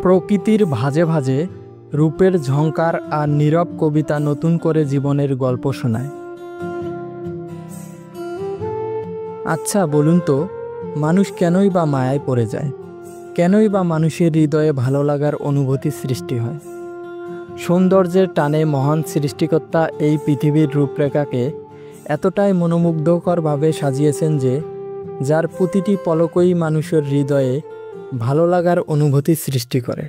প্রকৃতির ভাজে ভাজে রূপের ঝংকার আর নীরব কবিতা নতুন করে জীবনের গল্প শোনায়। আচ্ছা বলুন তো, মানুষ কেনই বা মায়ায় পড়ে যায়? কেনই বা মানুষের হৃদয়ে ভালো লাগার অনুভূতি সৃষ্টি হয়? সৌন্দর্যের টানে মহান সৃষ্টিকর্তা এই পৃথিবীর রূপরেখাকে এতটাই মনোমুগ্ধকরভাবে সাজিয়েছেন যে যার প্রতিটি পলকই মানুষের হৃদয়ে ভালো লাগার অনুভূতি সৃষ্টি করে।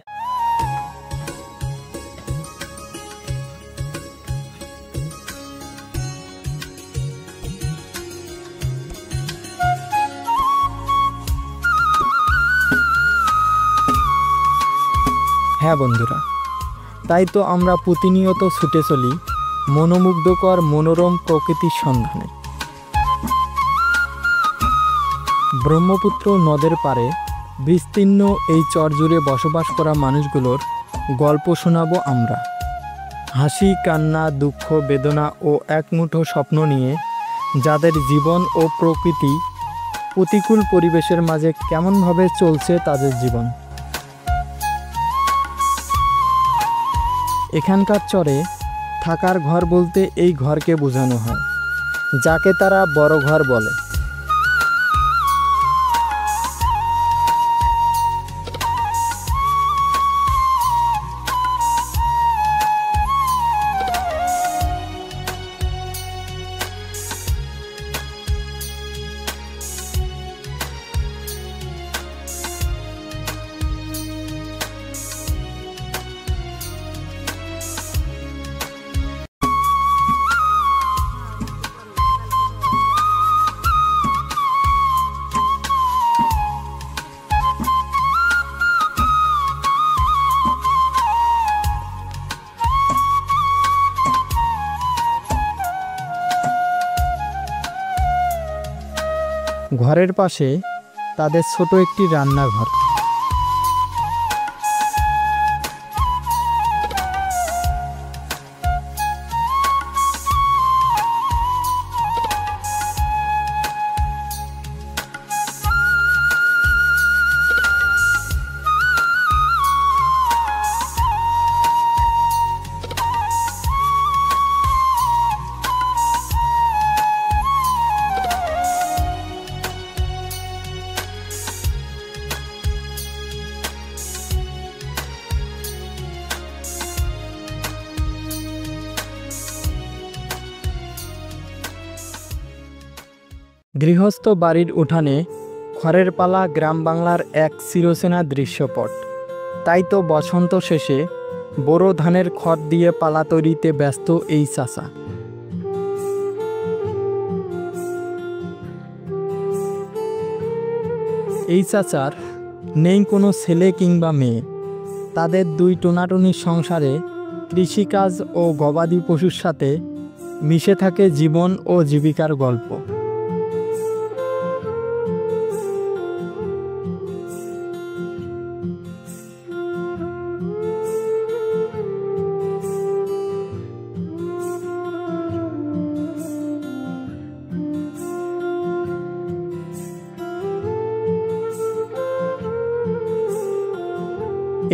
হ্যাঁ বন্ধুরা, তাই তো আমরা প্রতিনিয়ত ছুটে চলি মনোমুগ্ধকর মনোরম প্রকৃতির সন্ধানে। ব্রহ্মপুত্র নদের পাড়ে বিস্তীর্ণ এই চর জুড়ে বসবাস করা মানুষগুলোর গল্প শোনাবো আমরা। হাসি, কান্না, দুঃখ, বেদনা ও একমুঠো স্বপ্ন নিয়ে যাদের জীবন ও প্রকৃতি প্রতিকূল পরিবেশের মাঝে কেমনভাবে চলছে তাদের জীবন। এখানকার চরে থাকার ঘর বলতে এই ঘরকে বোঝানো হয়, যাকে তারা বড় ঘর বলে। ঘরের পাশে তাদের ছোট একটি রান্নাঘর। গৃহস্থ বাড়ির উঠানে খড়ের পালা গ্রাম বাংলার এক চিরচেনা দৃশ্যপট। তাই তো বসন্ত শেষে বোরো ধানের খড় দিয়ে পালা তৈরিতে ব্যস্ত এই চাচা। এই চাচার নেই কোনো ছেলে কিংবা মেয়ে। তাদের দুই টোনাটুনির সংসারে কৃষিকাজ ও গবাদি পশুর সাথে মিশে থাকে জীবন ও জীবিকার গল্প।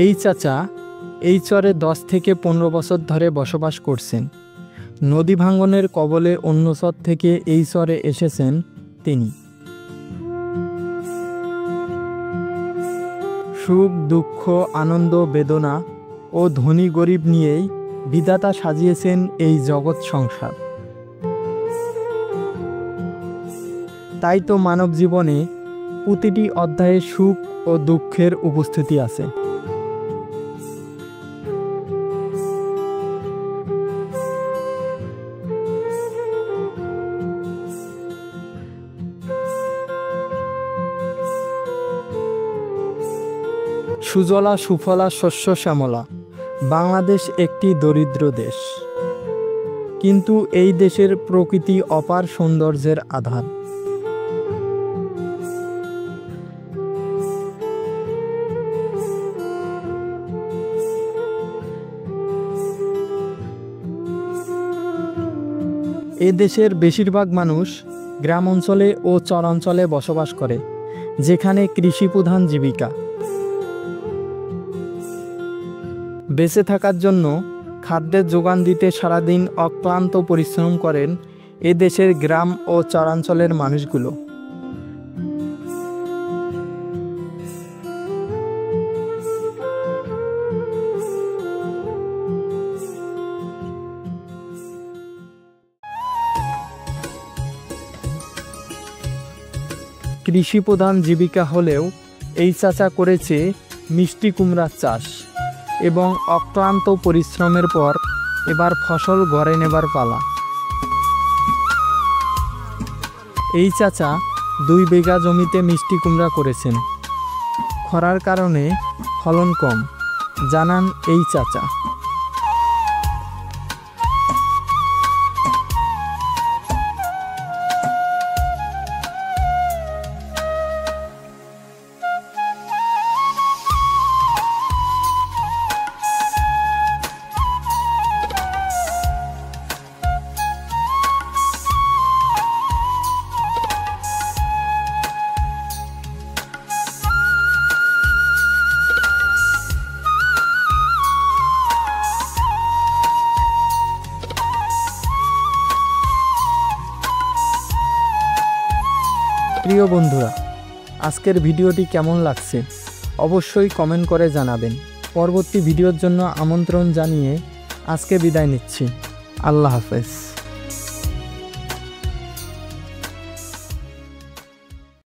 এই চাচা এই চরে 10 থেকে 15 বছর ধরে বসবাস করছেন। নদী ভাঙ্গনের কবলে অন্য চর থেকে এই চরে এসেছেন তিনি। সুখ, দুঃখ, আনন্দ, বেদনা ও ধনী গরিব নিয়েই বিধাতা সাজিয়েছেন এই জগৎ সংসার। তাই তো মানব জীবনে প্রতিটি অধ্যায়ে সুখ ও দুঃখের উপস্থিতি আছে। সুজলা সুফলা শস্য শ্যামলা বাংলাদেশ একটি দরিদ্র দেশ, কিন্তু এই দেশের প্রকৃতি অপার সৌন্দর্যের আধার। এ দেশের বেশিরভাগ মানুষ গ্রাম অঞ্চলে ও চরাঞ্চলে বসবাস করে, যেখানে কৃষি প্রধান জীবিকা। বেঁচে থাকার জন্য খাদ্যের যোগান দিতে সারাদিন অক্লান্ত পরিশ্রম করেন এ দেশের গ্রাম ও চরাঞ্চলের মানুষগুলো। কৃষি প্রধান জীবিকা হলেও এই চাচা করেছে মিষ্টি কুমড়ার চাষ এবং অক্লান্ত পরিশ্রমের পর এবার ফসল ঘরে নেবার পালা। এই চাচা 2 বিঘা জমিতে মিষ্টি কুমড়া করেছেন। খরার কারণে ফলন কম, জানান এই চাচা। প্রিয় বন্ধুরা, আজকের ভিডিওটি কেমন লাগছে অবশ্যই কমেন্ট করে জানাবেন। পরবর্তী ভিডিওর জন্য আমন্ত্রণ জানিয়ে আজকে বিদায় নিচ্ছি। আল্লাহ হাফেজ।